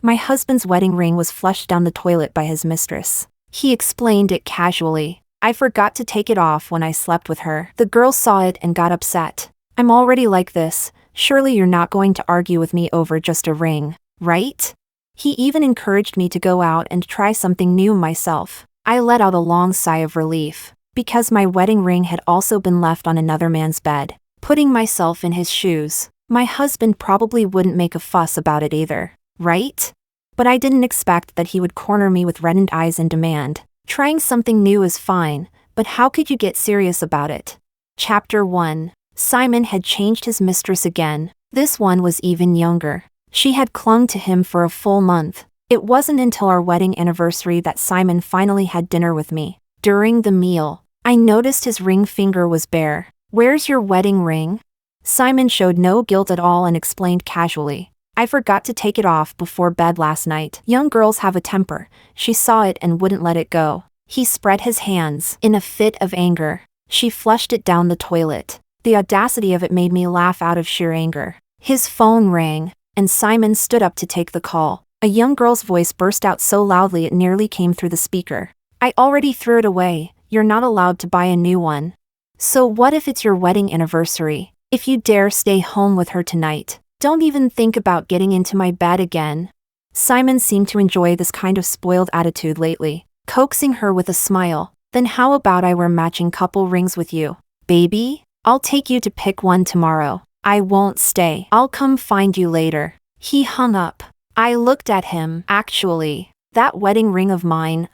My husband's wedding ring was flushed down the toilet by his mistress. He explained it casually. I forgot to take it off when I slept with her. The girl saw it and got upset. I'm already like this. Surely you're not going to argue with me over just a ring, right? He even encouraged me to go out and try something new myself. I let out a long sigh of relief, because my wedding ring had also been left on another man's bed. Putting myself in his shoes, my husband probably wouldn't make a fuss about it either, right? But I didn't expect that he would corner me with reddened eyes and demand. Trying something new is fine, but how could you get serious about it? Chapter 1. Simon had changed his mistress again. This one was even younger. She had clung to him for a full month. It wasn't until our wedding anniversary that Simon finally had dinner with me. During the meal, I noticed his ring finger was bare. Where's your wedding ring? Simon showed no guilt at all and explained casually. I forgot to take it off before bed last night. Young girls have a temper. She saw it and wouldn't let it go. He spread his hands in a fit of anger. She flushed it down the toilet. The audacity of it made me laugh out of sheer anger. His phone rang, and Simon stood up to take the call. A young girl's voice burst out so loudly it nearly came through the speaker. I already threw it away. You're not allowed to buy a new one. So what if it's your wedding anniversary? If you dare stay home with her tonight, don't even think about getting into my bed again. Simon seemed to enjoy this kind of spoiled attitude lately, coaxing her with a smile. Then how about I wear matching couple rings with you, baby? I'll take you to pick one tomorrow. I won't stay. I'll come find you later. He hung up. I looked at him. Actually, that wedding ring of mine,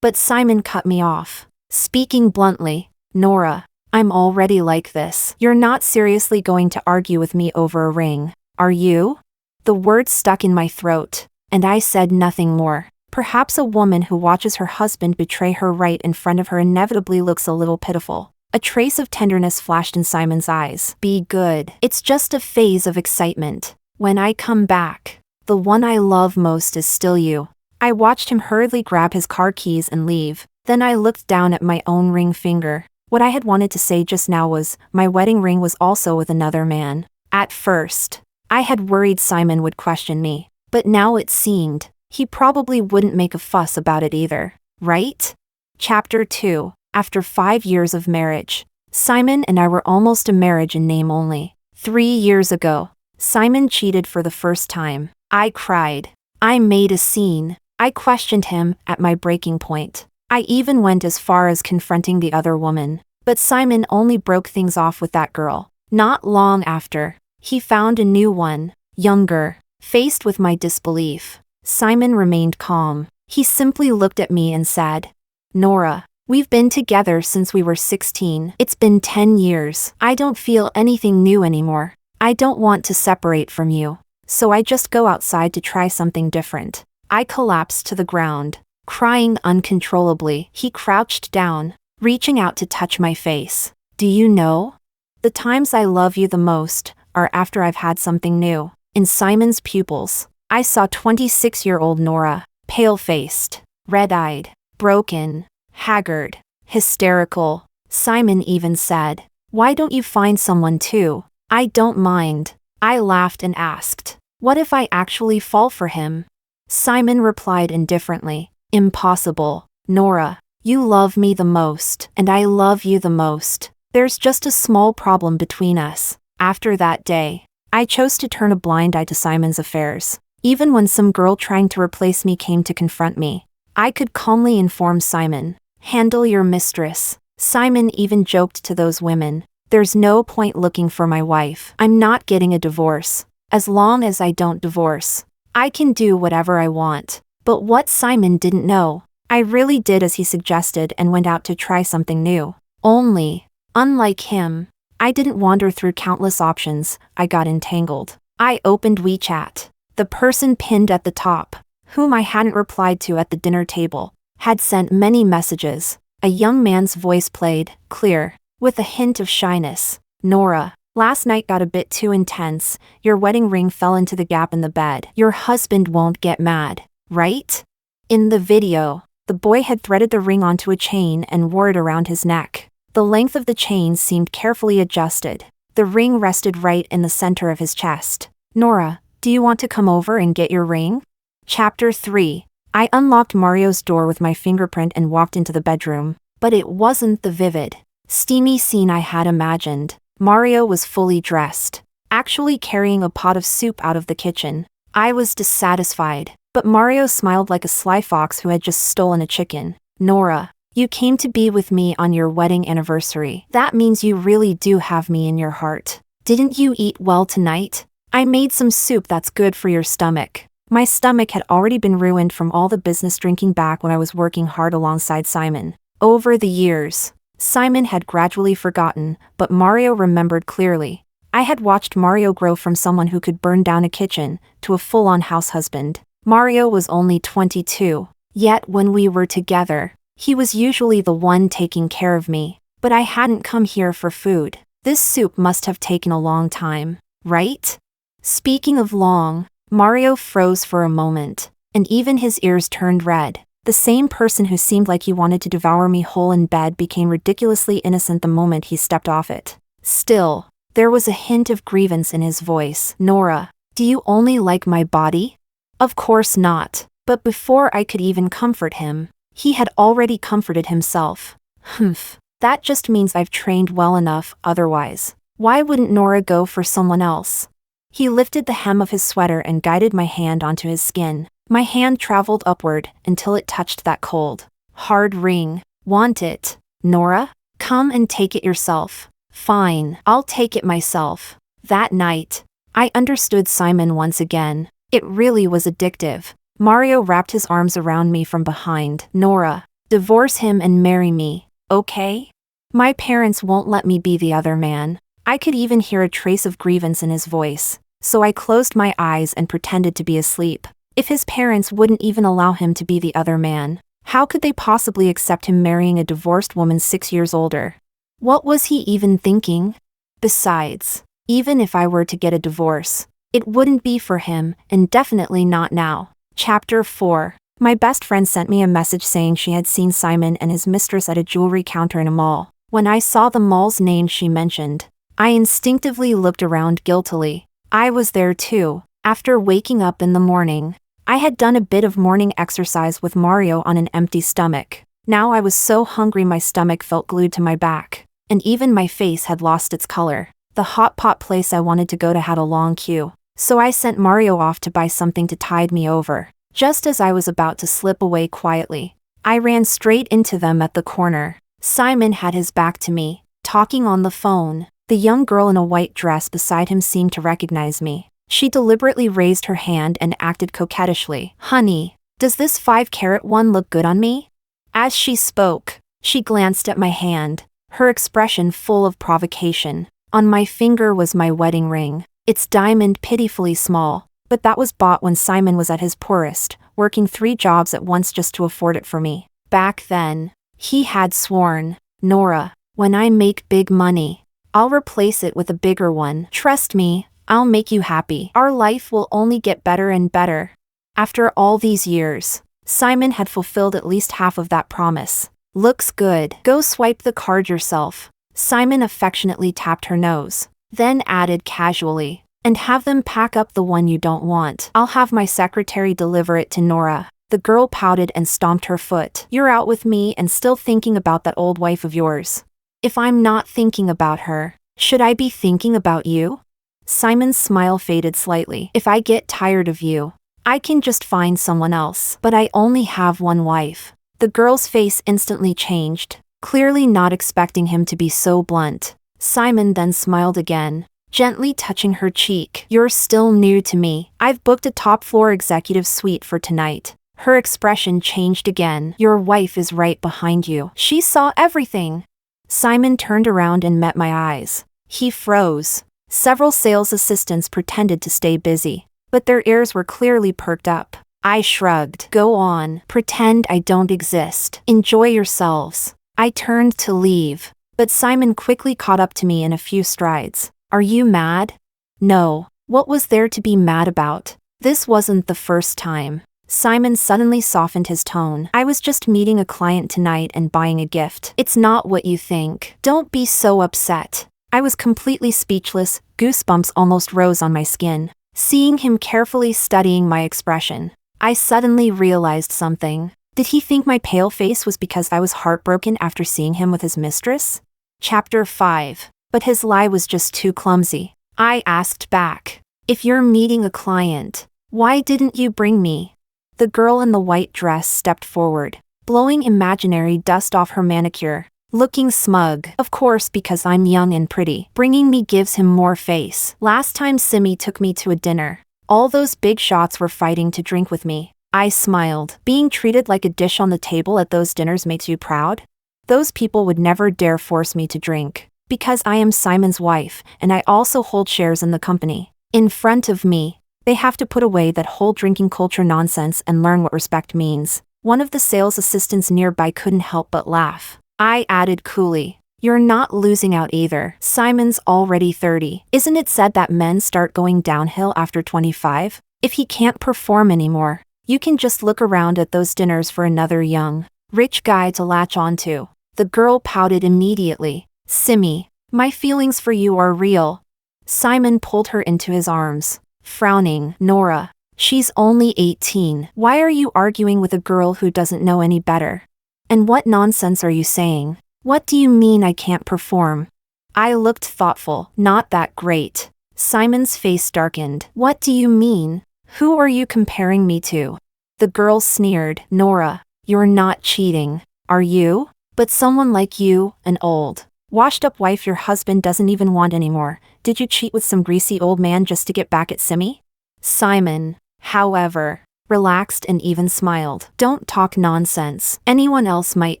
But Simon cut me off. Speaking bluntly, Nora, I'm already like this. You're not seriously going to argue with me over a ring, are you? The words stuck in my throat, and I said nothing more. Perhaps a woman who watches her husband betray her right in front of her inevitably looks a little pitiful. A trace of tenderness flashed in Simon's eyes. Be good. It's just a phase of excitement. When I come back, the one I love most is still you. I watched him hurriedly grab his car keys and leave. Then I looked down at my own ring finger. What I had wanted to say just now was, my wedding ring was also with another man. At first, I had worried Simon would question me, but now it seemed he probably wouldn't make a fuss about it either, right? Chapter 2. After 5 years of marriage, Simon and I were almost a marriage in name only. 3 years ago, Simon cheated for the first time. I cried. I made a scene. I questioned him at my breaking point. I even went as far as confronting the other woman. But Simon only broke things off with that girl. Not long after, he found a new one, younger. Faced with my disbelief, Simon remained calm. He simply looked at me and said, Nora, we've been together since we were 16. It's been 10 years. I don't feel anything new anymore. I don't want to separate from you. So I just go outside to try something different. I collapsed to the ground, crying uncontrollably. He crouched down, reaching out to touch my face. Do you know? The times I love you the most are after I've had something new. In Simon's pupils, I saw 26-year-old Nora, pale-faced, red-eyed, broken, haggard, hysterical. Simon even said, Why don't you find someone too? I don't mind. I laughed and asked, What if I actually fall for him? Simon replied indifferently, Impossible, Nora. You love me the most, and I love you the most. There's just a small problem between us. After that day, I chose to turn a blind eye to Simon's affairs. Even when some girl trying to replace me came to confront me, I could calmly inform Simon, Handle your mistress. Simon even joked to those women, There's no point looking for my wife. I'm not getting a divorce. As long as I don't divorce, I can do whatever I want. But what Simon didn't know, I really did as he suggested and went out to try something new. Only, unlike him, I didn't wander through countless options. I got entangled. I opened WeChat. The person pinned at the top, whom I hadn't replied to at the dinner table, had sent many messages. A young man's voice played, clear, with a hint of shyness. Nora, last night got a bit too intense. Your wedding ring fell into the gap in the bed. Your husband won't get mad, right? In the video, the boy had threaded the ring onto a chain and wore it around his neck. The length of the chain seemed carefully adjusted. The ring rested right in the center of his chest. Nora, do you want to come over and get your ring? Chapter 3. I unlocked Mario's door with my fingerprint and walked into the bedroom. But it wasn't the vivid, steamy scene I had imagined. Mario was fully dressed, actually carrying a pot of soup out of the kitchen. I was dissatisfied, but Mario smiled like a sly fox who had just stolen a chicken. Nora, you came to be with me on your wedding anniversary. That means you really do have me in your heart. Didn't you eat well tonight? I made some soup that's good for your stomach. My stomach had already been ruined from all the business drinking back when I was working hard alongside Simon. Over the years, Simon had gradually forgotten, but Mario remembered clearly. I had watched Mario grow from someone who could burn down a kitchen to a full-on house husband. Mario was only 22, yet when we were together, he was usually the one taking care of me. But I hadn't come here for food. This soup must have taken a long time, right? Speaking of long, Mario froze for a moment, and even his ears turned red. The same person who seemed like he wanted to devour me whole in bed became ridiculously innocent the moment he stepped off it. Still, there was a hint of grievance in his voice. Nora, do you only like my body? Of course not. But before I could even comfort him, he had already comforted himself. Humph. That just means I've trained well enough otherwise. Why wouldn't Nora go for someone else? He lifted the hem of his sweater and guided my hand onto his skin. My hand traveled upward until it touched that cold, hard ring. Want it, Nora? Come and take it yourself. Fine, I'll take it myself. That night, I understood Simon once again. It really was addictive. Mario wrapped his arms around me from behind. Nora, divorce him and marry me, okay? My parents won't let me be the other man. I could even hear a trace of grievance in his voice, so I closed my eyes and pretended to be asleep. If his parents wouldn't even allow him to be the other man, how could they possibly accept him marrying a divorced woman 6 years older? What was he even thinking? Besides, even if I were to get a divorce, it wouldn't be for him, and definitely not now. Chapter 4. My best friend sent me a message saying she had seen Simon and his mistress at a jewelry counter in a mall. When I saw the mall's name she mentioned, I instinctively looked around guiltily. I was there too. After waking up in the morning, I had done a bit of morning exercise with Mario on an empty stomach. Now I was so hungry my stomach felt glued to my back, and even my face had lost its color. The hot pot place I wanted to go to had a long queue, so I sent Mario off to buy something to tide me over. Just as I was about to slip away quietly, I ran straight into them at the corner. Simon had his back to me, talking on the phone. The young girl in a white dress beside him seemed to recognize me. She deliberately raised her hand and acted coquettishly. Honey, does this 5-carat one look good on me? As she spoke, she glanced at my hand, her expression full of provocation. On my finger was my wedding ring. Its diamond pitifully small, but that was bought when Simon was at his poorest, working 3 jobs at once just to afford it for me. Back then, he had sworn, Nora, when I make big money, I'll replace it with a bigger one. Trust me, I'll make you happy. Our life will only get better and better. After all these years, Simon had fulfilled at least half of that promise. Looks good. Go swipe the card yourself. Simon affectionately tapped her nose, then added casually, and have them pack up the one you don't want. I'll have my secretary deliver it to Nora. The girl pouted and stomped her foot. You're out with me and still thinking about that old wife of yours. If I'm not thinking about her, should I be thinking about you? Simon's smile faded slightly. If I get tired of you, I can just find someone else. But I only have one wife. The girl's face instantly changed, clearly not expecting him to be so blunt. Simon then smiled again, gently touching her cheek. You're still new to me. I've booked a top-floor executive suite for tonight. Her expression changed again. Your wife is right behind you. She saw everything. Simon turned around and met my eyes. He froze. Several sales assistants pretended to stay busy, but their ears were clearly perked up. I shrugged. Go on. Pretend I don't exist. Enjoy yourselves. I turned to leave, but Simon quickly caught up to me in a few strides. Are you mad? No. What was there to be mad about? This wasn't the first time. Simon suddenly softened his tone. I was just meeting a client tonight and buying a gift. It's not what you think. Don't be so upset. I was completely speechless, goosebumps almost rose on my skin. Seeing him carefully studying my expression, I suddenly realized something. Did he think my pale face was because I was heartbroken after seeing him with his mistress? Chapter 5. But his lie was just too clumsy. I asked back. If you're meeting a client, why didn't you bring me? The girl in the white dress stepped forward, blowing imaginary dust off her manicure, looking smug. Of course, because I'm young and pretty. Bringing me gives him more face. Last time Simi took me to a dinner, all those big shots were fighting to drink with me. I smiled. Being treated like a dish on the table at those dinners makes you proud? Those people would never dare force me to drink. Because I am Simon's wife, and I also hold shares in the company. In front of me, they have to put away that whole drinking culture nonsense and learn what respect means. One of the sales assistants nearby couldn't help but laugh. I added coolly, you're not losing out either. Simon's already 30. Isn't it said that men start going downhill after 25? If he can't perform anymore, you can just look around at those dinners for another young, rich guy to latch onto. The girl pouted immediately. Simi, my feelings for you are real. Simon pulled her into his arms, frowning. Nora, she's only 18. Why are you arguing with a girl who doesn't know any better? And what nonsense are you saying? What do you mean I can't perform? I looked thoughtful. Not that great. Simon's face darkened. What do you mean? Who are you comparing me to? The girl sneered. Nora, you're not cheating, are you? But someone like you, an old, washed-up wife your husband doesn't even want anymore. Did you cheat with some greasy old man just to get back at Simi? Simon, however, relaxed and even smiled. Don't talk nonsense. Anyone else might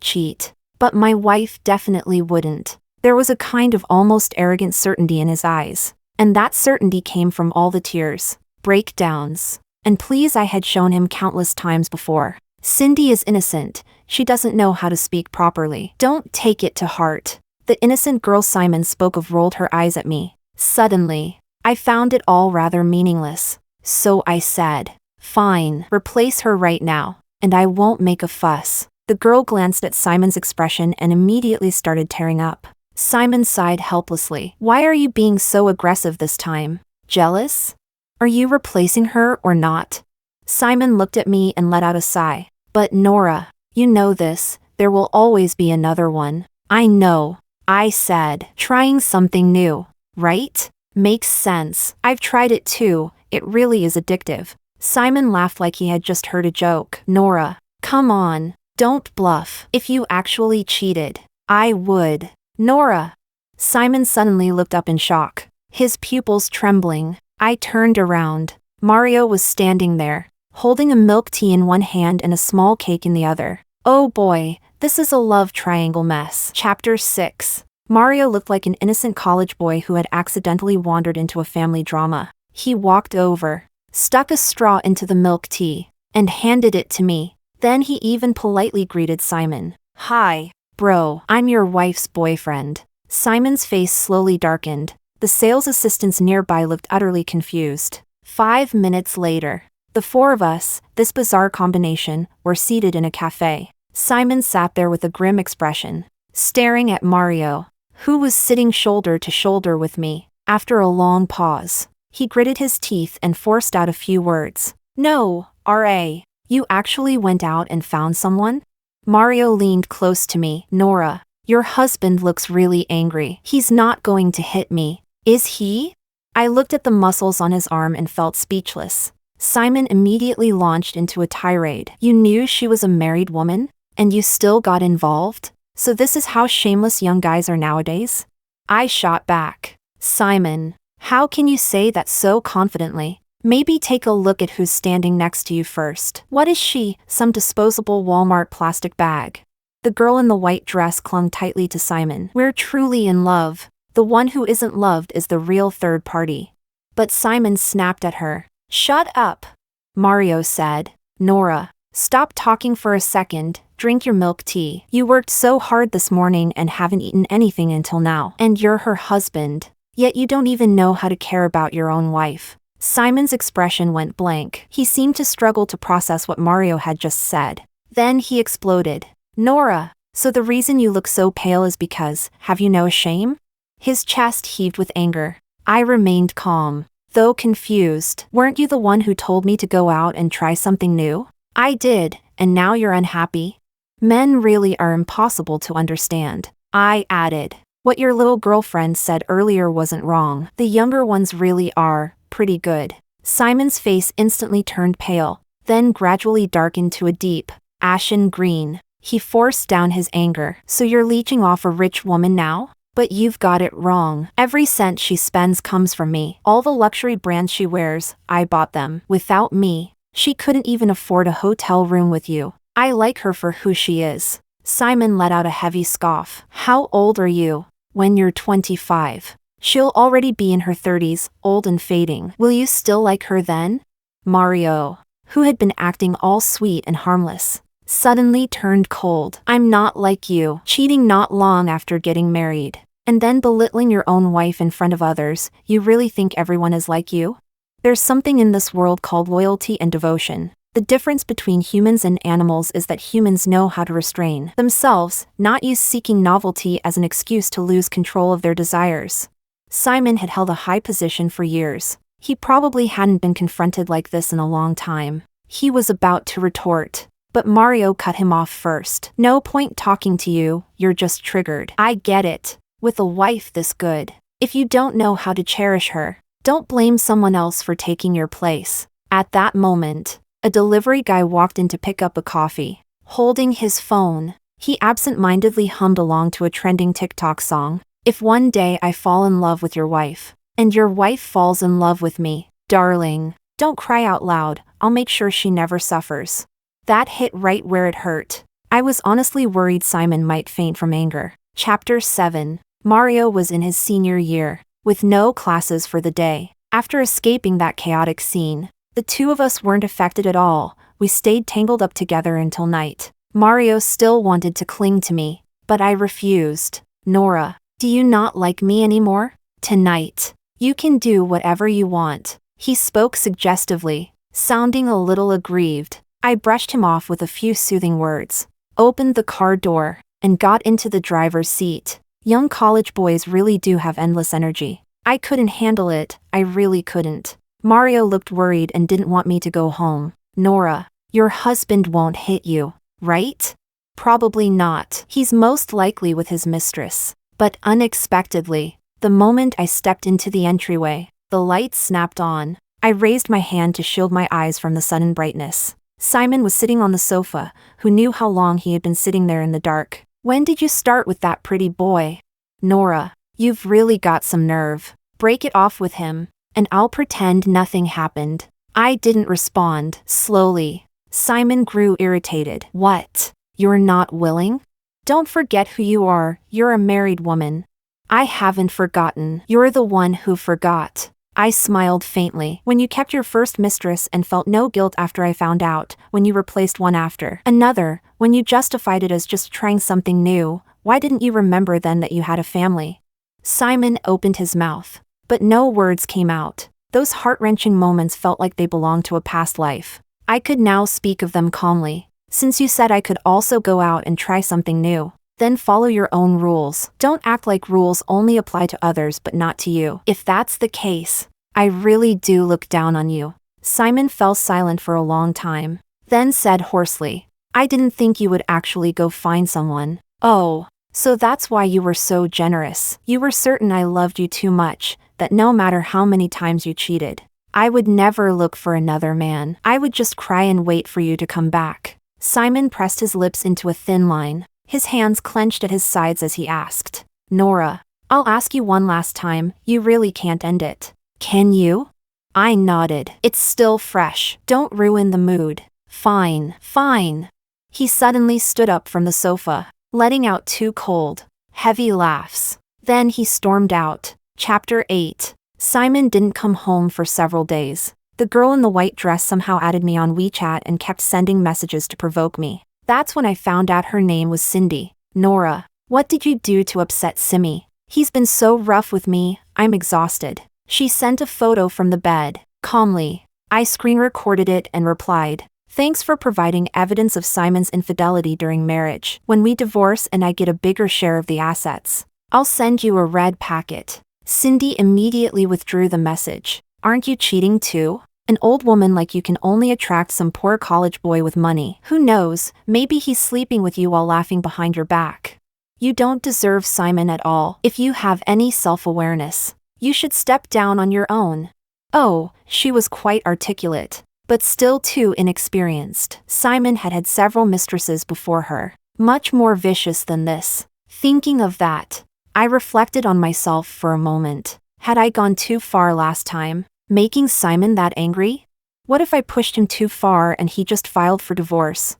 cheat, but my wife definitely wouldn't. There was a kind of almost arrogant certainty in his eyes, and that certainty came from all the tears, breakdowns, and pleas I had shown him countless times before. Cindy is innocent. She doesn't know how to speak properly. Don't take it to heart. The innocent girl Simon spoke of rolled her eyes at me. Suddenly, I found it all rather meaningless. So I said, fine, replace her right now, and I won't make a fuss. The girl glanced at Simon's expression and immediately started tearing up. Simon sighed helplessly. Why are you being so aggressive this time? Jealous? Are you replacing her or not? Simon looked at me and let out a sigh. But Nora, you know this, there will always be another one. I know, I said, trying something new, right? Makes sense. I've tried it too, it really is addictive. Simon laughed like he had just heard a joke. Nora, come on, don't bluff. If you actually cheated, I would. Nora. Simon suddenly looked up in shock, his pupils trembling. I turned around. Mario was standing there, holding a milk tea in one hand and a small cake in the other. Oh boy, this is a love triangle mess. Chapter 6. Mario looked like an innocent college boy who had accidentally wandered into a family drama. He walked over, stuck a straw into the milk tea, and handed it to me. Then he even politely greeted Simon. Hi, bro, I'm your wife's boyfriend. Simon's face slowly darkened. The sales assistants nearby looked utterly confused. 5 minutes later, the four of us, this bizarre combination, were seated in a cafe. Simon sat there with a grim expression, staring at Mario, who was sitting shoulder to shoulder with me. After a long pause, he gritted his teeth and forced out a few words. No, R.A., you actually went out and found someone? Mario leaned close to me. Nora, your husband looks really angry. He's not going to hit me, is he? I looked at the muscles on his arm and felt speechless. Simon immediately launched into a tirade. You knew she was a married woman, and you still got involved? So this is how shameless young guys are nowadays? I shot back. Simon, how can you say that so confidently? Maybe take a look at who's standing next to you first. What is she? Some disposable Walmart plastic bag. The girl in the white dress clung tightly to Simon. We're truly in love. The one who isn't loved is the real third party. But Simon snapped at her. Shut up, Mario said. Nora, stop talking for a second, drink your milk tea. You worked so hard this morning and haven't eaten anything until now. And you're her husband. Yet you don't even know how to care about your own wife. Simon's expression went blank. He seemed to struggle to process what Mario had just said. Then he exploded. Nora, so the reason you look so pale is because, have you no shame? His chest heaved with anger. I remained calm. though confused. Weren't you the one who told me to go out and try something new? I did, and now you're unhappy? Men really are impossible to understand. I added. What your little girlfriend said earlier wasn't wrong. The younger ones really are pretty good. Simon's face instantly turned pale, then gradually darkened to a deep, ashen green. He forced down his anger. So you're leeching off a rich woman now? But you've got it wrong. Every cent she spends comes from me. All the luxury brands she wears, I bought them. Without me, she couldn't even afford a hotel room with you. I like her for who she is. Simon let out a heavy scoff. How old are you? When you're 25. She'll already be in her 30s, old and fading. Will you still like her then? Mario, who had been acting all sweet and harmless, suddenly turned cold. I'm not like you, cheating not long after getting married, and then belittling your own wife in front of others. You really think everyone is like you? There's something in this world called loyalty and devotion. The difference between humans and animals is that humans know how to restrain themselves, not use seeking novelty as an excuse to lose control of their desires. Simon had held a high position for years. He probably hadn't been confronted like this in a long time. He was about to retort, but Mario cut him off first. No point talking to you, you're just triggered. I get it. With a wife this good, if you don't know how to cherish her, don't blame someone else for taking your place. At that moment, a delivery guy walked in to pick up a coffee. Holding his phone, he absent-mindedly hummed along to a trending TikTok song. If one day I fall in love with your wife, and your wife falls in love with me, darling, don't cry out loud, I'll make sure she never suffers. That hit right where it hurt. I was honestly worried Simon might faint from anger. Chapter 7. Mario was in his senior year, with no classes for the day. After escaping that chaotic scene, the two of us weren't affected at all. We stayed tangled up together until night. Mario still wanted to cling to me, but I refused. Nora, do you not like me anymore? Tonight, you can do whatever you want. He spoke suggestively, sounding a little aggrieved. I brushed him off with a few soothing words, opened the car door, and got into the driver's seat. Young college boys really do have endless energy. I couldn't handle it, I really couldn't. Mario looked worried and didn't want me to go home. Nora, your husband won't hit you, right? Probably not. He's most likely with his mistress. But unexpectedly, the moment I stepped into the entryway, the lights snapped on. I raised my hand to shield my eyes from the sudden brightness. Simon was sitting on the sofa, who knew how long he had been sitting there in the dark. When did you start with that pretty boy? Nora, you've really got some nerve. Break it off with him, and I'll pretend nothing happened. I didn't respond. Slowly, Simon grew irritated. What? You're not willing? Don't forget who you are, you're a married woman. I haven't forgotten. You're the one who forgot. I smiled faintly. When you kept your first mistress and felt no guilt after I found out, when you replaced one after another, when you justified it as just trying something new, why didn't you remember then that you had a family? Simon opened his mouth, but no words came out. Those heart-wrenching moments felt like they belonged to a past life. I could now speak of them calmly. Since you said I could also go out and try something new, then follow your own rules. Don't act like rules only apply to others but not to you. If that's the case, I really do look down on you. Simon fell silent for a long time, then said hoarsely, I didn't think you would actually go find someone. Oh, so that's why you were so generous. You were certain I loved you too much, that no matter how many times you cheated, I would never look for another man. I would just cry and wait for you to come back. Simon pressed his lips into a thin line, his hands clenched at his sides as he asked, Nora, I'll ask you one last time, you really can't end it. Can you? I nodded. It's still fresh. Don't ruin the mood. Fine, fine. He suddenly stood up from the sofa, letting out two cold, heavy laughs. Then he stormed out. Chapter 8. Simon didn't come home for several days. The girl in the white dress somehow added me on WeChat and kept sending messages to provoke me. That's when I found out her name was Cindy. Nora, what did you do to upset Simmy? He's been so rough with me, I'm exhausted. She sent a photo from the bed. Calmly, I screen recorded it and replied, thanks for providing evidence of Simon's infidelity during marriage. When we divorce and I get a bigger share of the assets, I'll send you a red packet. Cindy immediately withdrew the message. Aren't you cheating too? An old woman like you can only attract some poor college boy with money. Who knows, maybe he's sleeping with you while laughing behind your back. You don't deserve Simon at all. If you have any self-awareness, you should step down on your own. Oh, she was quite articulate, but still too inexperienced. Simon had had several mistresses before her, much more vicious than this. Thinking of that, I reflected on myself for a moment. Had I gone too far last time, making Simon that angry? What if I pushed him too far and he just filed for divorce?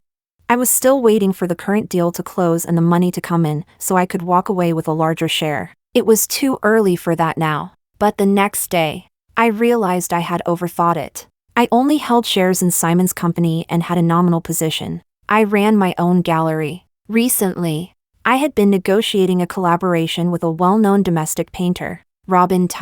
I was still waiting for the current deal to close and the money to come in so I could walk away with a larger share. It was too early for that now. But the next day, I realized I had overthought it. I only held shares in Simon's company and had a nominal position. I ran my own gallery. Recently, I had been negotiating a collaboration with a well-known domestic painter, reddened,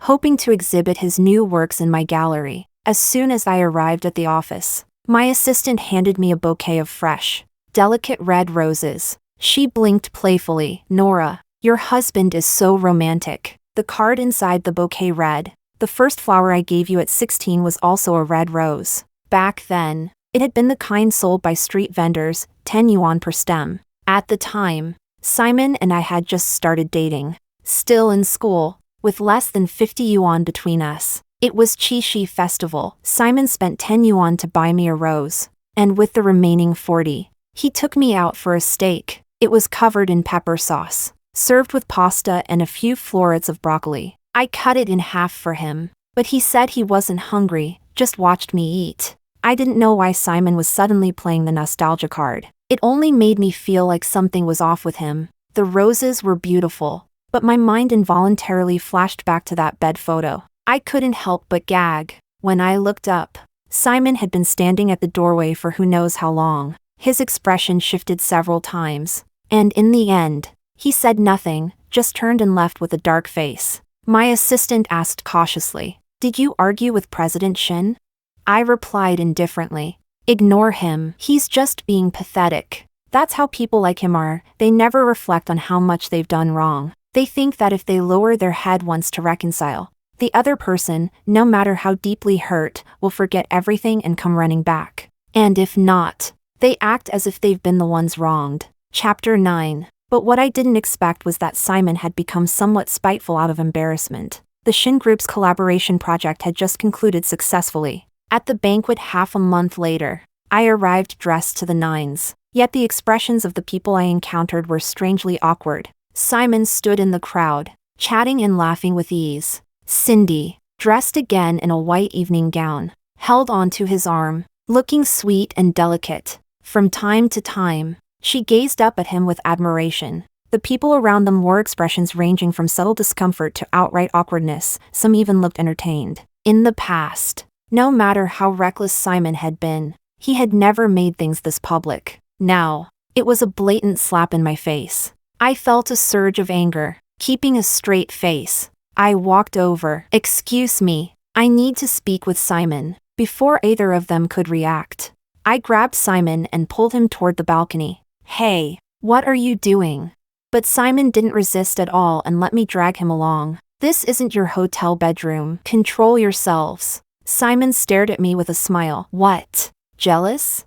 hoping to exhibit his new works in my gallery. As soon as I arrived at the office, my assistant handed me a bouquet of fresh, delicate red roses. She blinked playfully. Nora, your husband is so romantic. The card inside the bouquet read, "The first flower I gave you at 16 was also a red rose." Back then, it had been the kind sold by street vendors, 10 yuan per stem. At the time, Simon and I had just started dating. Still in school, with less than 50 yuan between us. It was Qixi Festival. Simon spent 10 yuan to buy me a rose, and with the remaining 40, he took me out for a steak. It was covered in pepper sauce, served with pasta and a few florets of broccoli. I cut it in half for him, but he said he wasn't hungry, just watched me eat. I didn't know why Simon was suddenly playing the nostalgia card. It only made me feel like something was off with him. The roses were beautiful, but my mind involuntarily flashed back to that bed photo. I couldn't help but gag. When I looked up, Simon had been standing at the doorway for who knows how long. His expression shifted several times, and in the end, he said nothing, just turned and left with a dark face. My assistant asked cautiously, "Did you argue with President Shin?" I replied indifferently, "Ignore him, he's just being pathetic." That's how people like him are. They never reflect on how much they've done wrong. They think that if they lower their head once to reconcile, the other person, no matter how deeply hurt, will forget everything and come running back. And if not, they act as if they've been the ones wronged. Chapter 9. But what I didn't expect was that Simon had become somewhat spiteful out of embarrassment. The Shin Group's collaboration project had just concluded successfully. At the banquet half a month later, I arrived dressed to the nines. Yet the expressions of the people I encountered were strangely awkward. Simon stood in the crowd, chatting and laughing with ease. Cindy, dressed again in a white evening gown, held onto his arm, looking sweet and delicate. From time to time, she gazed up at him with admiration. The people around them wore expressions ranging from subtle discomfort to outright awkwardness. Some even looked entertained. In the past, no matter how reckless Simon had been, he had never made things this public. Now, it was a blatant slap in my face. I felt a surge of anger. Keeping a straight face, I walked over. "Excuse me, I need to speak with Simon." Before either of them could react, I grabbed Simon and pulled him toward the balcony. "Hey, what are you doing?" But Simon didn't resist at all and let me drag him along. "This isn't your hotel bedroom. Control yourselves." Simon stared at me with a smile. "What? Jealous?"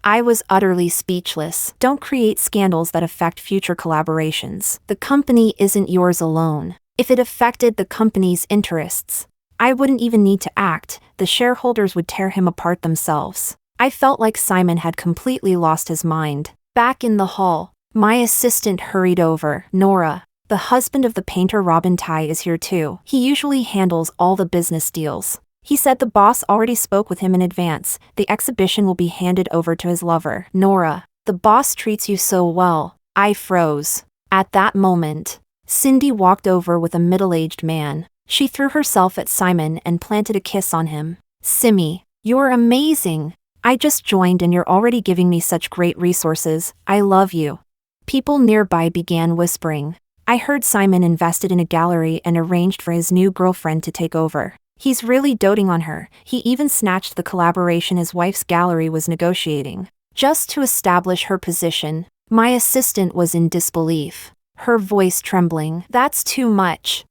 I was utterly speechless. "Don't create scandals that affect future collaborations. The company isn't yours alone. If it affected the company's interests, I wouldn't even need to act. The shareholders would tear him apart themselves." I felt like Simon had completely lost his mind. Back in the hall, my assistant hurried over. "Nora, the husband of the painter reddened is here too. He usually handles all the business deals. He said the boss already spoke with him in advance. The exhibition will be handed over to his lover." "Nora, the boss treats you so well." I froze. At that moment, Cindy walked over with a middle-aged man. She threw herself at Simon and planted a kiss on him. "Simmy, you're amazing. I just joined and you're already giving me such great resources. I love you." People nearby began whispering. I heard Simon invested in a gallery and arranged for his new girlfriend to take over. He's really doting on her. He even snatched the collaboration his wife's gallery was negotiating, just to establish her position. My assistant was in disbelief, her voice trembling. "That's too much.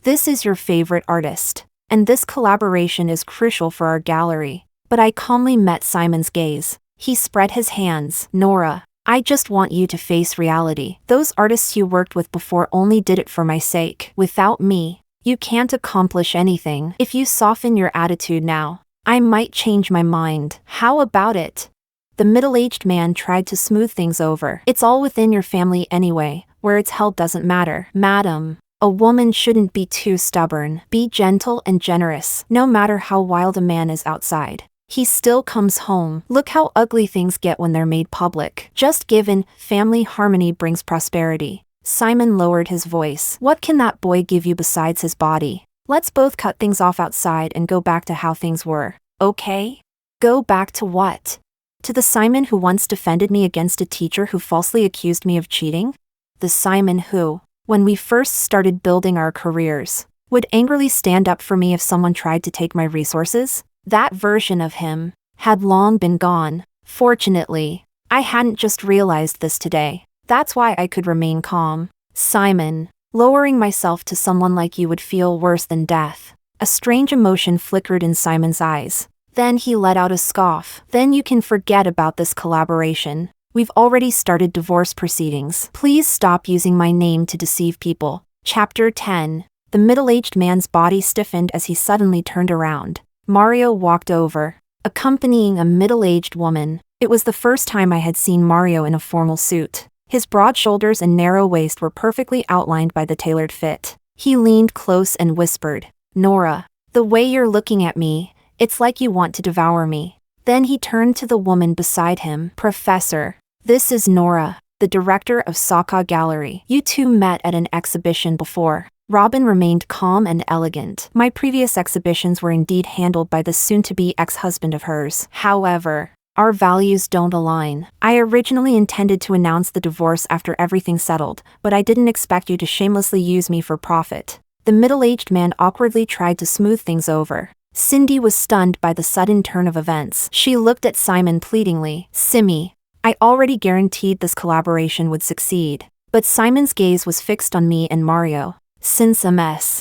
This is your favorite artist. and this collaboration is crucial for our gallery. But I calmly met Simon's gaze. He spread his hands. Nora, I just want you to face reality. Those artists you worked with before only did it for my sake. Without me, you can't accomplish anything. If you soften your attitude now, I might change my mind. How about it? The middle-aged man tried to smooth things over. It's all within your family anyway. Where it's held doesn't matter. Madam, a woman shouldn't be too stubborn. Be gentle and generous. No matter how wild a man is outside, he still comes home. Look how ugly things get when they're made public. Just given, family harmony brings prosperity. Simon lowered his voice. What can that boy give you besides his body? Let's both cut things off outside and go back to how things were. Okay? Go back to what? To the Simon who once defended me against a teacher who falsely accused me of cheating? The Simon who, when we first started building our careers, would angrily stand up for me if someone tried to take my resources? That version of him had long been gone. Fortunately, I hadn't just realized this today. That's why I could remain calm. Simon, lowering myself to someone like you would feel worse than death. A strange emotion flickered in Simon's eyes. Then he let out a scoff. Then you can forget about this collaboration. We've already started divorce proceedings. Please stop using my name to deceive people. Chapter 10. The middle-aged man's body stiffened as he suddenly turned around. Mario walked over, accompanying a middle-aged woman. It was the first time I had seen Mario in a formal suit. His broad shoulders and narrow waist were perfectly outlined by the tailored fit. He leaned close and whispered, Nora, the way you're looking at me, it's like you want to devour me. Then he turned to the woman beside him. Professor, this is Nora, the director of Saka Gallery. You two met at an exhibition before. Robin remained calm and elegant. My previous exhibitions were indeed handled by the soon-to-be ex-husband of hers. However, our values don't align. I originally intended to announce the divorce after everything settled, but I didn't expect you to shamelessly use me for profit. The middle-aged man awkwardly tried to smooth things over. Cindy was stunned by the sudden turn of events. She looked at Simon pleadingly. Simmy, I already guaranteed this collaboration would succeed. But Simon's gaze was fixed on me and Mario. Since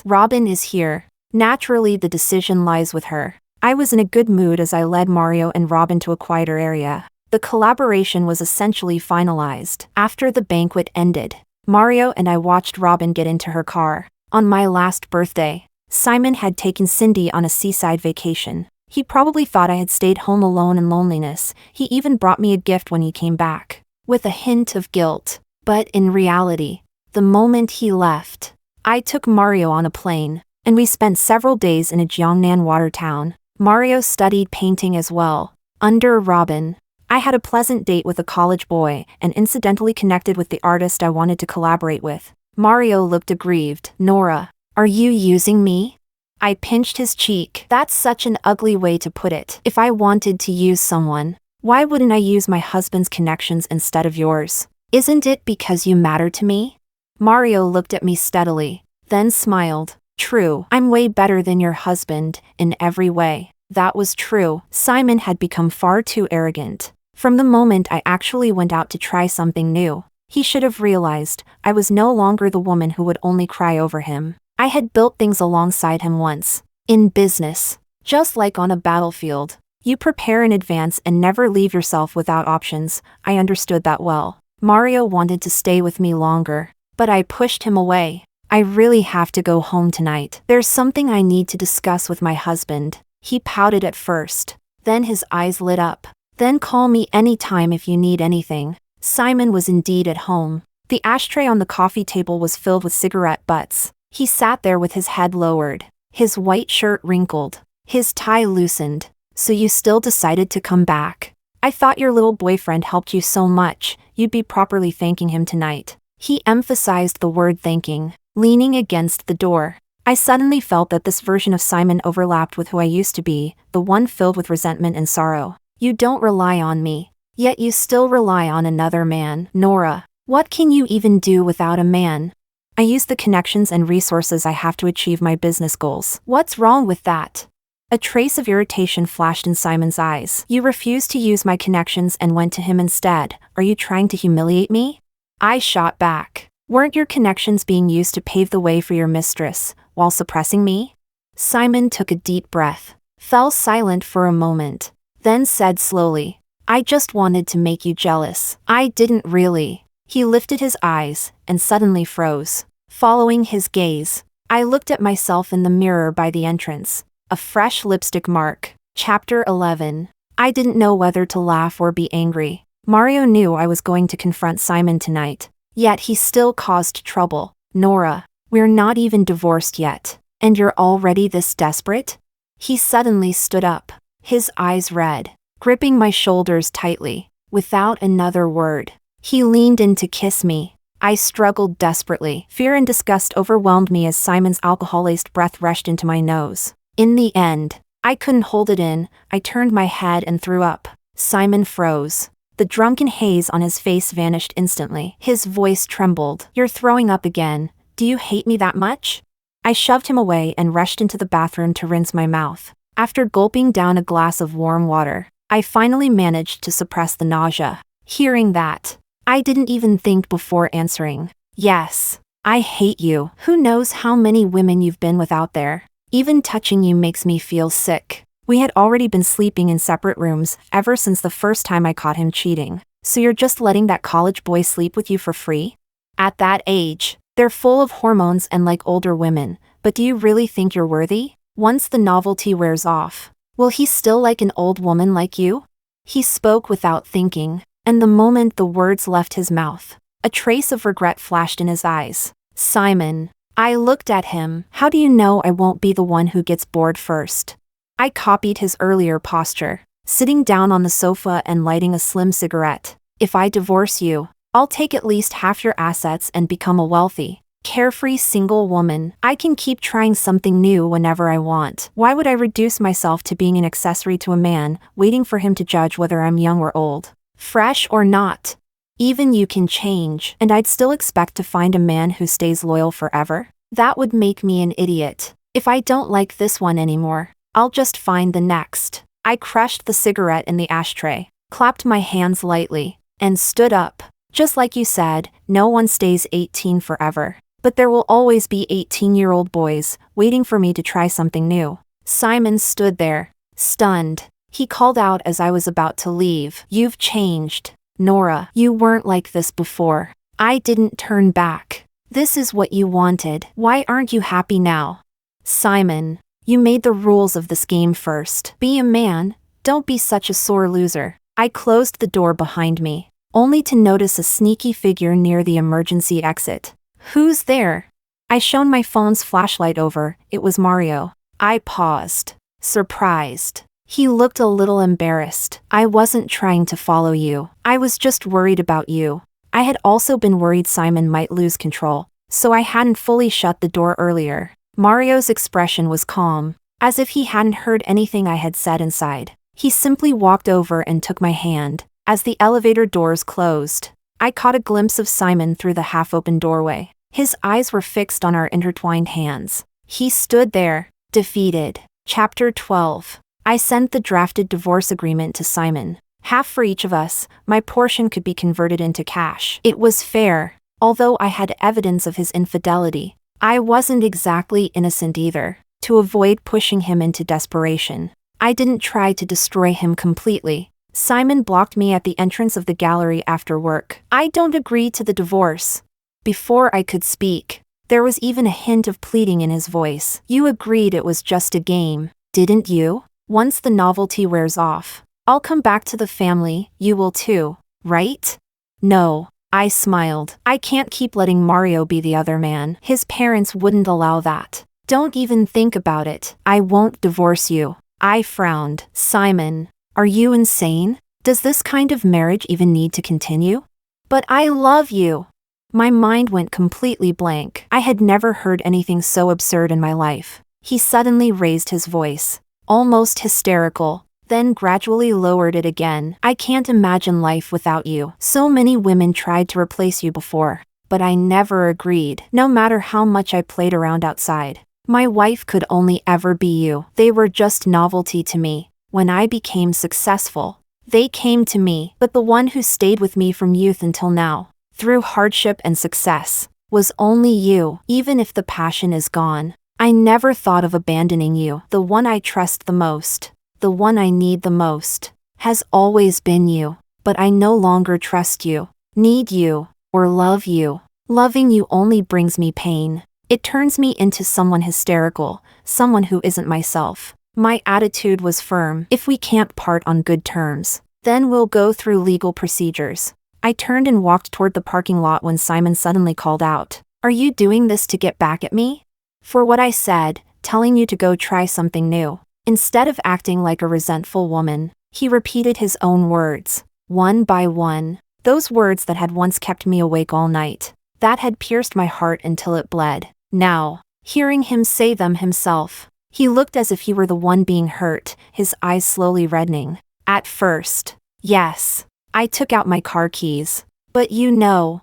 Robin is here, naturally the decision lies with her. I was in a good mood as I led Mario and Robin to a quieter area. The collaboration was essentially finalized. After the banquet ended, Mario and I watched Robin get into her car. On my last birthday, Simon had taken Cindy on a seaside vacation. He probably thought I had stayed home alone in loneliness. He even brought me a gift when he came back, with a hint of guilt. But in reality, the moment he left, I took Mario on a plane, and we spent several days in a Jiangnan water town. Mario studied painting as well. Under Robin, I had a pleasant date with a college boy and incidentally connected with the artist I wanted to collaborate with. Mario looked aggrieved. Nora, are you using me? I pinched his cheek. That's such an ugly way to put it. If I wanted to use someone, why wouldn't I use my husband's connections instead of yours? Isn't it because you matter to me? Mario looked at me steadily, then smiled. True, I'm way better than your husband, in every way. That was true. Simon had become far too arrogant. From the moment I actually went out to try something new, he should have realized I was no longer the woman who would only cry over him. I had built things alongside him once. In business, just like on a battlefield, you prepare in advance and never leave yourself without options. I understood that well. Mario wanted to stay with me longer, but I pushed him away. I really have to go home tonight. There's something I need to discuss with my husband. He pouted at first, then his eyes lit up. Then call me anytime if you need anything. Simon was indeed at home. The ashtray on the coffee table was filled with cigarette butts. He sat there with his head lowered, his white shirt wrinkled, his tie loosened. So you still decided to come back? I thought your little boyfriend helped you so much, you'd be properly thanking him tonight. He emphasized the word thanking, leaning against the door. I suddenly felt that this version of Simon overlapped with who I used to be, the one filled with resentment and sorrow. You don't rely on me, yet you still rely on another man. Nora, what can you even do without a man? I use the connections and resources I have to achieve my business goals. What's wrong with that? A trace of irritation flashed in Simon's eyes. You refused to use my connections and went to him instead. Are you trying to humiliate me? I shot back. Weren't your connections being used to pave the way for your mistress, while suppressing me? Simon took a deep breath, fell silent for a moment, then said slowly, I just wanted to make you jealous. I didn't really. He lifted his eyes and suddenly froze. Following his gaze, I looked at myself in the mirror by the entrance. A fresh lipstick mark. Chapter 11. I didn't know whether to laugh or be angry. Mario knew I was going to confront Simon tonight, yet he still caused trouble. Nora, we're not even divorced yet, and you're already this desperate? He suddenly stood up, his eyes red, gripping my shoulders tightly. Without another word, he leaned in to kiss me. I struggled desperately. Fear and disgust overwhelmed me as Simon's alcohol-laced breath rushed into my nose. In the end, I couldn't hold it in. I turned my head and threw up. Simon froze. The drunken haze on his face vanished instantly. His voice trembled. You're throwing up again. Do you hate me that much? I shoved him away and rushed into the bathroom to rinse my mouth. After gulping down a glass of warm water, I finally managed to suppress the nausea. Hearing that, I didn't even think before answering. Yes, I hate you. Who knows how many women you've been with out there? Even touching you makes me feel sick. We had already been sleeping in separate rooms ever since the first time I caught him cheating. So you're just letting that college boy sleep with you for free? At that age, they're full of hormones and like older women, but do you really think you're worthy? Once the novelty wears off, will he still like an old woman like you? He spoke without thinking, and the moment the words left his mouth, a trace of regret flashed in his eyes. Simon. I looked at him. How do you know I won't be the one who gets bored first? I copied his earlier posture, sitting down on the sofa and lighting a slim cigarette. If I divorce you, I'll take at least half your assets and become a wealthy, carefree single woman. I can keep trying something new whenever I want. Why would I reduce myself to being an accessory to a man, waiting for him to judge whether I'm young or old, fresh or not? Even you can change, and I'd still expect to find a man who stays loyal forever? That would make me an idiot. If I don't like this one anymore, I'll just find the next. I crushed the cigarette in the ashtray, clapped my hands lightly, and stood up. Just like you said, no one stays 18 forever. But there will always be 18-year-old boys waiting for me to try something new. Simon stood there, stunned. He called out as I was about to leave. You've changed. Nora, you weren't like this before. I didn't turn back. This is what you wanted. Why aren't you happy now? Simon, you made the rules of this game first. Be a man, don't be such a sore loser. I closed the door behind me, only to notice a sneaky figure near the emergency exit. Who's there? I shone my phone's flashlight over. It was Mario. I paused, surprised. He looked a little embarrassed. I wasn't trying to follow you. I was just worried about you. I had also been worried Simon might lose control, so I hadn't fully shut the door earlier. Mario's expression was calm, as if he hadn't heard anything I had said inside. He simply walked over and took my hand. As the elevator doors closed, I caught a glimpse of Simon through the half-open doorway. His eyes were fixed on our intertwined hands. He stood there, defeated. Chapter 12. I sent the drafted divorce agreement to Simon. Half for each of us, my portion could be converted into cash. It was fair, although I had evidence of his infidelity. I wasn't exactly innocent either. To avoid pushing him into desperation, I didn't try to destroy him completely. Simon blocked me at the entrance of the gallery after work. I don't agree to the divorce. Before I could speak, there was even a hint of pleading in his voice. You agreed it was just a game, didn't you? Once the novelty wears off, I'll come back to the family. You will too, right? No. I smiled. I can't keep letting Mario be the other man. His parents wouldn't allow that. Don't even think about it. I won't divorce you. I frowned. Simon, are you insane? Does this kind of marriage even need to continue? But I love you. My mind went completely blank. I had never heard anything so absurd in my life. He suddenly raised his voice, almost hysterical, then gradually lowered it again. I can't imagine life without you. So many women tried to replace you before, but I never agreed. No matter how much I played around outside, my wife could only ever be you. They were just novelty to me. When I became successful, they came to me, but the one who stayed with me from youth until now, through hardship and success, was only you. Even if the passion is gone, I never thought of abandoning you. The one I trust the most, the one I need the most, has always been you. But I no longer trust you, need you, or love you. Loving you only brings me pain. It turns me into someone hysterical, someone who isn't myself. My attitude was firm. If we can't part on good terms, then we'll go through legal procedures. I turned and walked toward the parking lot when Simon suddenly called out, "Are you doing this to get back at me?" For what I said, telling you to go try something new. Instead of acting like a resentful woman, he repeated his own words, one by one. Those words that had once kept me awake all night, that had pierced my heart until it bled. Now, hearing him say them himself, he looked as if he were the one being hurt, his eyes slowly reddening. At first, yes, I took out my car keys. But you know,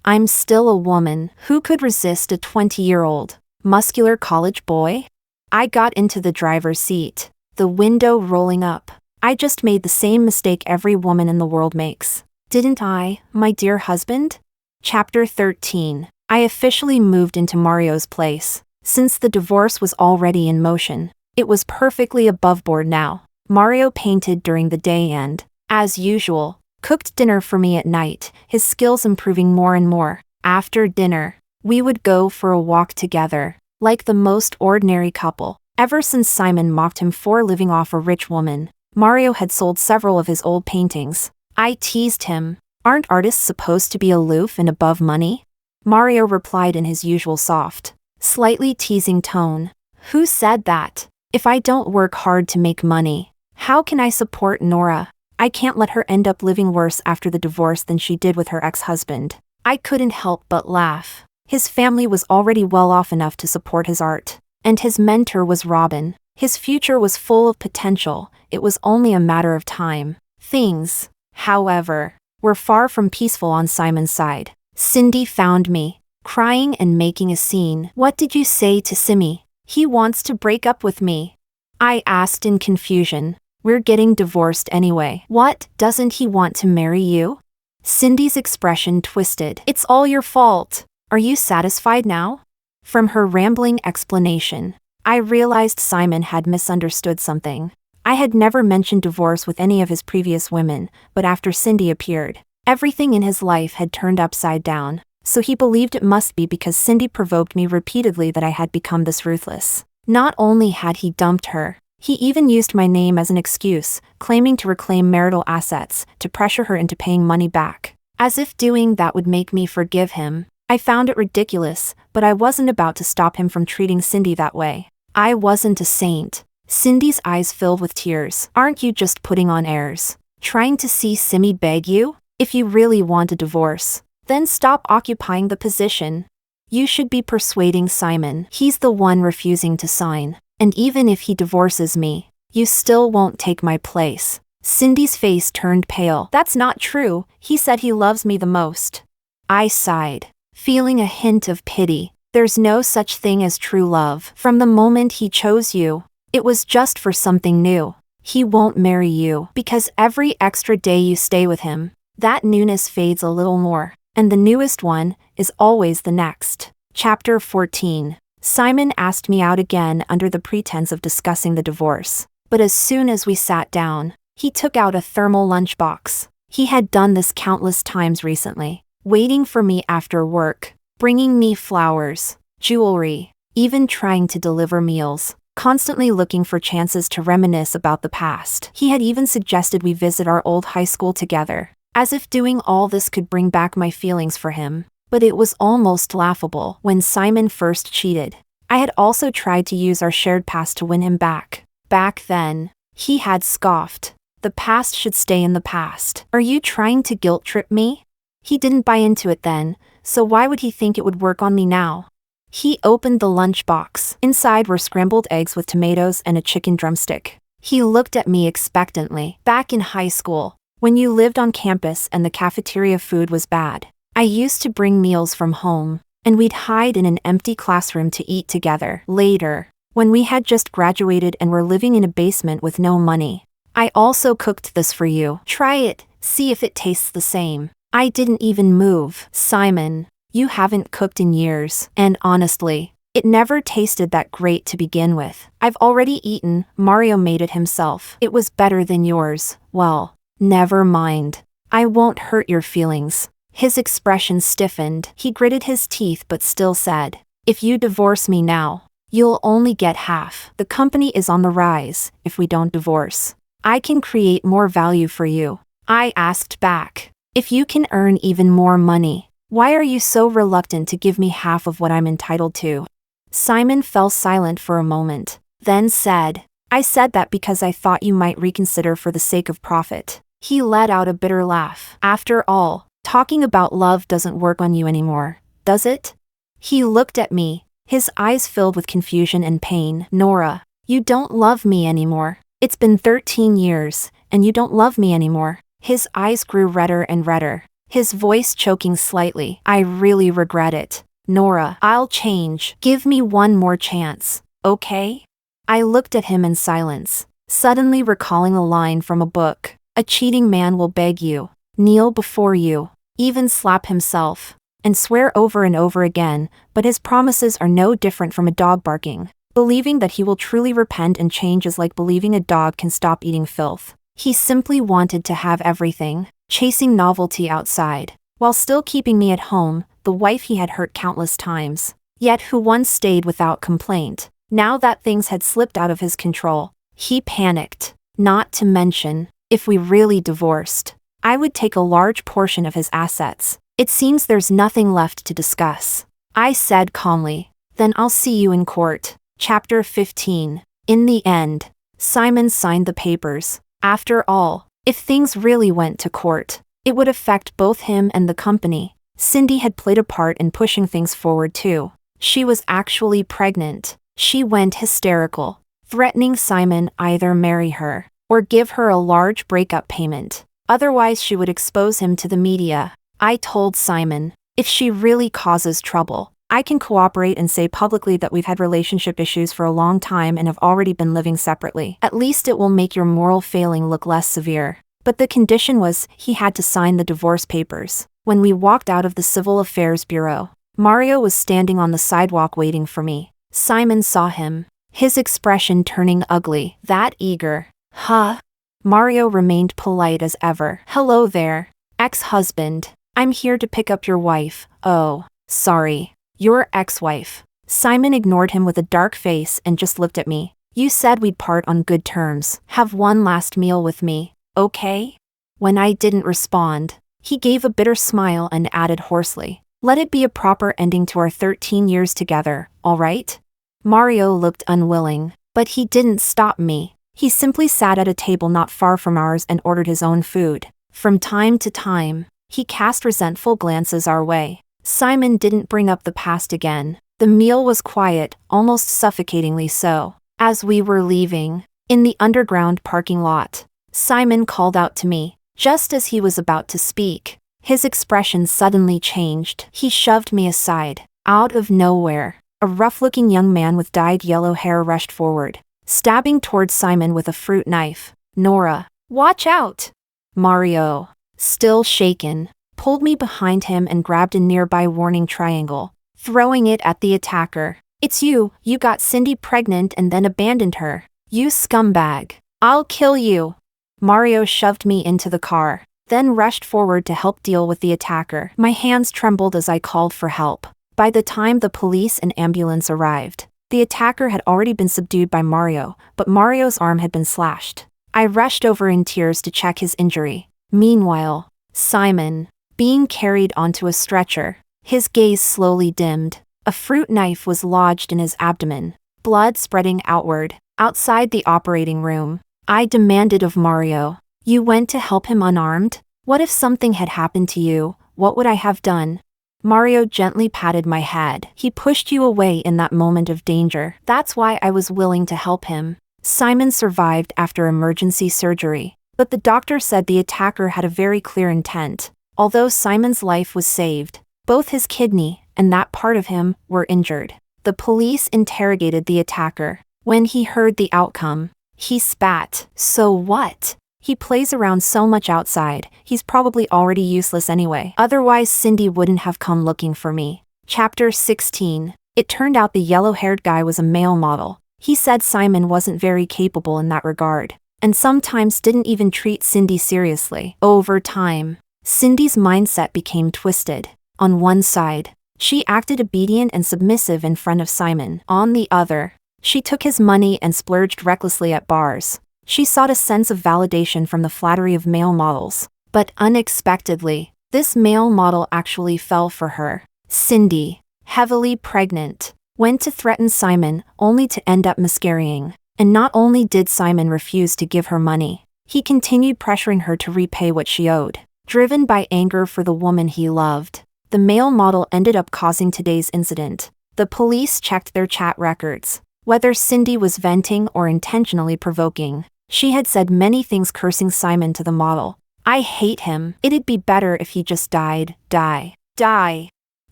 I'm still a woman. Who could resist a 20-year-old, muscular college boy? I got into the driver's seat, the window rolling up. I just made the same mistake every woman in the world makes. Didn't I, my dear husband? Chapter 13. I officially moved into Mario's place. Since the divorce was already in motion, it was perfectly above board now. Mario painted during the day and, as usual, cooked dinner for me at night, his skills improving more and more. After dinner, we would go for a walk together, like the most ordinary couple. Ever since Simon mocked him for living off a rich woman, Mario had sold several of his old paintings. I teased him, "Aren't artists supposed to be aloof and above money?" Mario replied in his usual soft, slightly teasing tone, "Who said that? If I don't work hard to make money, how can I support Nora? I can't let her end up living worse after the divorce than she did with her ex-husband." I couldn't help but laugh. His family was already well off enough to support his art, and his mentor was Robin. His future was full of potential. It was only a matter of time. Things, however, were far from peaceful on Simon's side. Cindy found me, crying and making a scene. "What did you say to Simi? He wants to break up with me," I asked in confusion. "We're getting divorced anyway." "What, doesn't he want to marry you?" Cindy's expression twisted. "It's all your fault. Are you satisfied now?" From her rambling explanation, I realized Simon had misunderstood something. I had never mentioned divorce with any of his previous women, but after Cindy appeared, everything in his life had turned upside down, so he believed it must be because Cindy provoked me repeatedly that I had become this ruthless. Not only had he dumped her, he even used my name as an excuse, claiming to reclaim marital assets, to pressure her into paying money back. As if doing that would make me forgive him. I found it ridiculous, but I wasn't about to stop him from treating Cindy that way. I wasn't a saint. Cindy's eyes filled with tears. "Aren't you just putting on airs? Trying to see Simi beg you? If you really want a divorce, then stop occupying the position. You should be persuading Simon. He's the one refusing to sign. And even if he divorces me, you still won't take my place." Cindy's face turned pale. "That's not true. He said he loves me the most." I sighed, feeling a hint of pity. "There's no such thing as true love. From the moment he chose you, it was just for something new. He won't marry you because every extra day you stay with him, that newness fades a little more, and the newest one is always the next." Chapter 14. Simon asked me out again under the pretense of discussing the divorce, but as soon as we sat down, he took out a thermal lunchbox. He had done this countless times recently, waiting for me after work, bringing me flowers, jewelry, even trying to deliver meals, constantly looking for chances to reminisce about the past. He had even suggested we visit our old high school together, as if doing all this could bring back my feelings for him. But it was almost laughable. When Simon first cheated, I had also tried to use our shared past to win him back. Back then, he had scoffed. "The past should stay in the past. Are you trying to guilt trip me?" He didn't buy into it then, so why would he think it would work on me now? He opened the lunchbox. Inside were scrambled eggs with tomatoes and a chicken drumstick. He looked at me expectantly. "Back in high school, when you lived on campus and the cafeteria food was bad, I used to bring meals from home, and we'd hide in an empty classroom to eat together. Later, when we had just graduated and were living in a basement with no money, I also cooked this for you. Try it, see if it tastes the same." I didn't even move. "Simon, you haven't cooked in years, and honestly, It never tasted that great to begin with. I've already eaten, Mario made it himself. It was better than yours. Well, never mind. I won't hurt your feelings. His expression stiffened. He gritted his teeth but still said, if you divorce me now, you'll only get half. The company is on the rise if we don't divorce. I can create more value for you. I asked back, if you can earn even more money, why are you so reluctant to give me half of what I'm entitled to? Simon fell silent for a moment, then said, I said that because I thought you might reconsider for the sake of profit. He let out a bitter laugh. After all, talking about love doesn't work on you anymore, does it? He looked at me, his eyes filled with confusion and pain. Nora, you don't love me anymore. It's been 13 years, and you don't love me anymore. His eyes grew redder and redder, his voice choking slightly. I really regret it. Nora, I'll change. Give me one more chance, okay? I looked at him in silence, suddenly recalling a line from a book. A cheating man will beg you, kneel before you, even slap himself, and swear over and over again, but his promises are no different from a dog barking. Believing that he will truly repent and change is like believing a dog can stop eating filth. He simply wanted to have everything, chasing novelty outside, while still keeping me at home, the wife he had hurt countless times, yet who once stayed without complaint. Now that things had slipped out of his control, he panicked. Not to mention, if we really divorced, I would take a large portion of his assets. It seems there's nothing left to discuss. I said calmly, then I'll see you in court. Chapter 15. In the end, Simon signed the papers. After all, if things really went to court, it would affect both him and the company. Cindy had played a part in pushing things forward too. She was actually pregnant. She went hysterical, threatening Simon either marry her or give her a large breakup payment. Otherwise she would expose him to the media. I told Simon, if she really causes trouble, I can cooperate and say publicly that we've had relationship issues for a long time and have already been living separately. At least it will make your moral failing look less severe. But the condition was he had to sign the divorce papers. When we walked out of the Civil Affairs Bureau, Mario was standing on the sidewalk waiting for me. Simon saw him, his expression turning ugly. That eager. Huh? Mario remained polite as ever. Hello there, ex-husband. I'm here to pick up your wife. Oh, sorry. Your ex-wife. Simon ignored him with a dark face and just looked at me. You said we'd part on good terms. Have one last meal with me, okay? When I didn't respond, he gave a bitter smile and added hoarsely, let it be a proper ending to our 13 years together, all right? Mario looked unwilling, but he didn't stop me. He simply sat at a table not far from ours and ordered his own food. From time to time, he cast resentful glances our way. Simon didn't bring up the past again. The meal was quiet, almost suffocatingly so. As we were leaving, in the underground parking lot, Simon called out to me. Just as he was about to speak, his expression suddenly changed. He shoved me aside. Out of nowhere, a rough-looking young man with dyed yellow hair rushed forward, stabbing towards Simon with a fruit knife. Nora, watch out! Mario, still shaken, pulled me behind him and grabbed a nearby warning triangle, throwing it at the attacker. It's you got Cindy pregnant and then abandoned her. You scumbag. I'll kill you. Mario shoved me into the car, then rushed forward to help deal with the attacker. My hands trembled as I called for help. By the time the police and ambulance arrived, the attacker had already been subdued by Mario, but Mario's arm had been slashed. I rushed over in tears to check his injury. Meanwhile, Simon, being carried onto a stretcher, his gaze slowly dimmed. A fruit knife was lodged in his abdomen, blood spreading outward. Outside the operating room, I demanded of Mario, you went to help him unarmed? What if something had happened to you? What would I have done? Mario gently patted my head. He pushed you away in that moment of danger. That's why I was willing to help him. Simon survived after emergency surgery, but the doctor said the attacker had a very clear intent. Although Simon's life was saved, both his kidney and that part of him were injured. The police interrogated the attacker. When he heard the outcome, he spat. So what? He plays around so much outside, he's probably already useless anyway. Otherwise Cindy wouldn't have come looking for me. Chapter 16. It turned out the yellow-haired guy was a male model. He said Simon wasn't very capable in that regard, and sometimes didn't even treat Cindy seriously. Over time, Cindy's mindset became twisted. On one side, she acted obedient and submissive in front of Simon. On the other, she took his money and splurged recklessly at bars. She sought a sense of validation from the flattery of male models. But unexpectedly, this male model actually fell for her. Cindy, heavily pregnant, went to threaten Simon, only to end up miscarrying. And not only did Simon refuse to give her money, he continued pressuring her to repay what she owed. Driven by anger for the woman he loved, the male model ended up causing today's incident. The police checked their chat records. Whether Cindy was venting or intentionally provoking, she had said many things cursing Simon to the model. "I hate him. It'd be better if he just died. Die.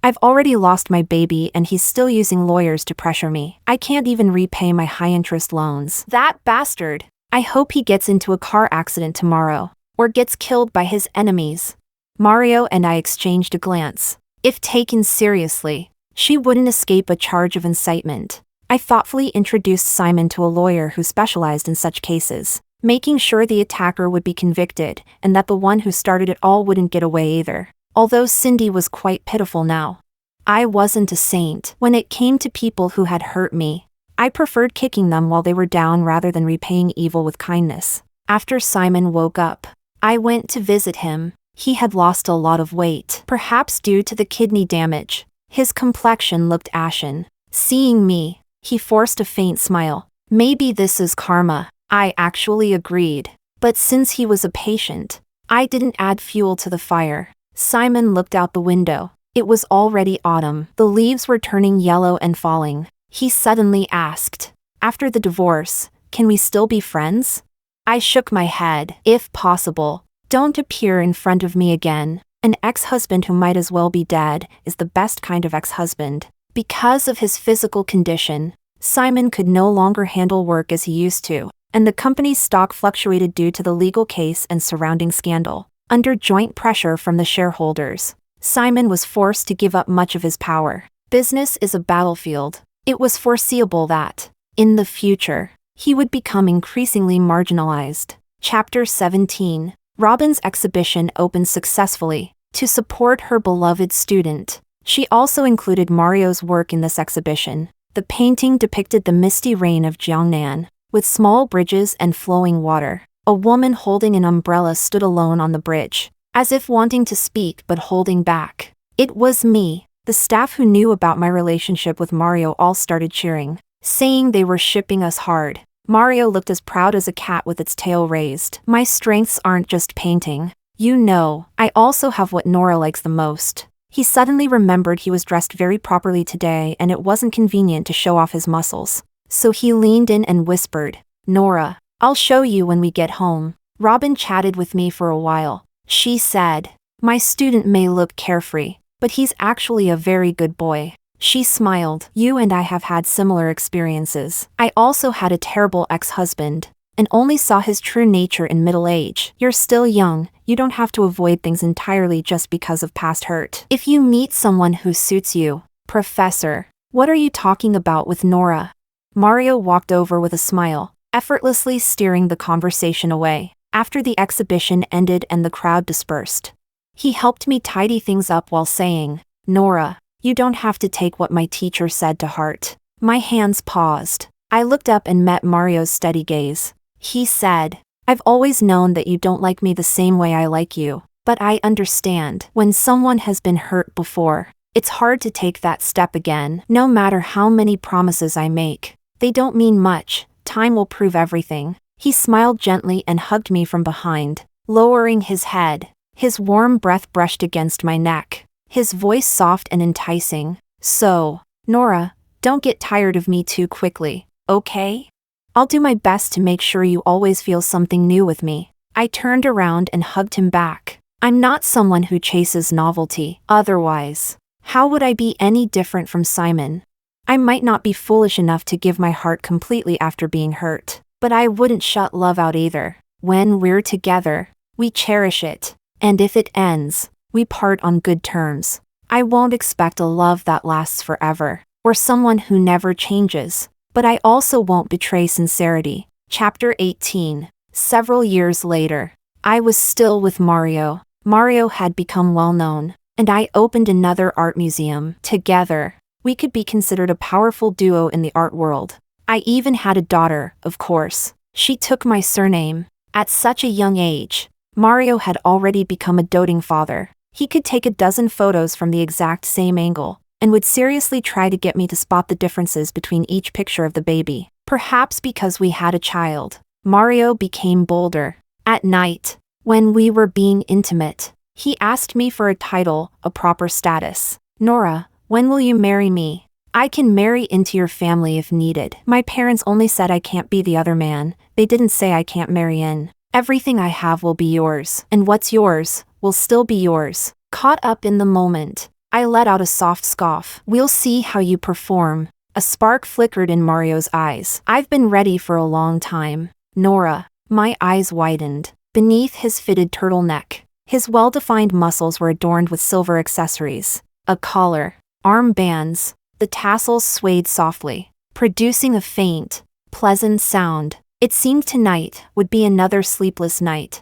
I've already lost my baby and he's still using lawyers to pressure me. I can't even repay my high-interest loans. That bastard. I hope he gets into a car accident tomorrow, or gets killed by his enemies." Mario and I exchanged a glance. If taken seriously, she wouldn't escape a charge of incitement. I thoughtfully introduced Simon to a lawyer who specialized in such cases, making sure the attacker would be convicted and that the one who started it all wouldn't get away either. Although Cindy was quite pitiful now, I wasn't a saint. When it came to people who had hurt me, I preferred kicking them while they were down rather than repaying evil with kindness. After Simon woke up, I went to visit him. He had lost a lot of weight, perhaps due to the kidney damage. His complexion looked ashen. Seeing me, he forced a faint smile. "Maybe this is karma," I actually agreed. But since he was a patient, I didn't add fuel to the fire. Simon looked out the window. It was already autumn. The leaves were turning yellow and falling. He suddenly asked, "After the divorce, can we still be friends?" I shook my head. "If possible, don't appear in front of me again." An ex-husband who might as well be dead is the best kind of ex-husband. Because of his physical condition, Simon could no longer handle work as he used to, and the company's stock fluctuated due to the legal case and surrounding scandal. Under joint pressure from the shareholders, Simon was forced to give up much of his power. Business is a battlefield. It was foreseeable that, in the future, he would become increasingly marginalized. Chapter 17. Robin's exhibition opened successfully. To support her beloved student, she also included Mario's work in this exhibition. The painting depicted the misty rain of Jiangnan, with small bridges and flowing water. A woman holding an umbrella stood alone on the bridge, as if wanting to speak but holding back. It was me. The staff who knew about my relationship with Mario all started cheering, saying they were shipping us hard. Mario looked as proud as a cat with its tail raised. "My strengths aren't just painting. You know, I also have what Nora likes the most." He suddenly remembered he was dressed very properly today and it wasn't convenient to show off his muscles. So he leaned in and whispered, "Nora, I'll show you when we get home." Robin chatted with me for a while. She said, "My student may look carefree, but he's actually a very good boy." She smiled. "You and I have had similar experiences. I also had a terrible ex-husband, and only saw his true nature in middle age. You're still young, you don't have to avoid things entirely just because of past hurt. If you meet someone who suits you, Professor, what are you talking about with Nora?" Mario walked over with a smile, effortlessly steering the conversation away. After the exhibition ended and the crowd dispersed, he helped me tidy things up while saying, "Nora, you don't have to take what my teacher said to heart." My hands paused. I looked up and met Mario's steady gaze. He said, "I've always known that you don't like me the same way I like you, but I understand. When someone has been hurt before, it's hard to take that step again. No matter how many promises I make, they don't mean much. Time will prove everything." He smiled gently and hugged me from behind, lowering his head. His warm breath brushed against my neck, his voice soft and enticing. "So, Nora, don't get tired of me too quickly, okay? I'll do my best to make sure you always feel something new with me." I turned around and hugged him back. I'm not someone who chases novelty. Otherwise, how would I be any different from Simon? I might not be foolish enough to give my heart completely after being hurt, but I wouldn't shut love out either. When we're together, we cherish it, and if it ends, we part on good terms. I won't expect a love that lasts forever. or someone who never changes. But I also won't betray sincerity. Chapter 18. Several years later, I was still with Mario. Mario had become well known, and I opened another art museum. Together, we could be considered a powerful duo in the art world. I even had a daughter, of course. She took my surname. At such a young age, Mario had already become a doting father. He could take a dozen photos from the exact same angle, and would seriously try to get me to spot the differences between each picture of the baby. Perhaps because we had a child, Mario became bolder. At night, when we were being intimate, he asked me for a title, a proper status. Nora, when will you marry me? I can marry into your family if needed. My parents only said I can't be the other man. They didn't say I can't marry in. Everything I have will be yours, and what's yours will still be yours. Caught up in the moment, I let out a soft scoff. We'll see how you perform. A spark flickered in Mario's eyes. I've been ready for a long time. Nora. My eyes widened. Beneath his fitted turtleneck, his well-defined muscles were adorned with silver accessories. A collar, arm bands, the tassels swayed softly, producing a faint, pleasant sound. It seemed tonight would be another sleepless night.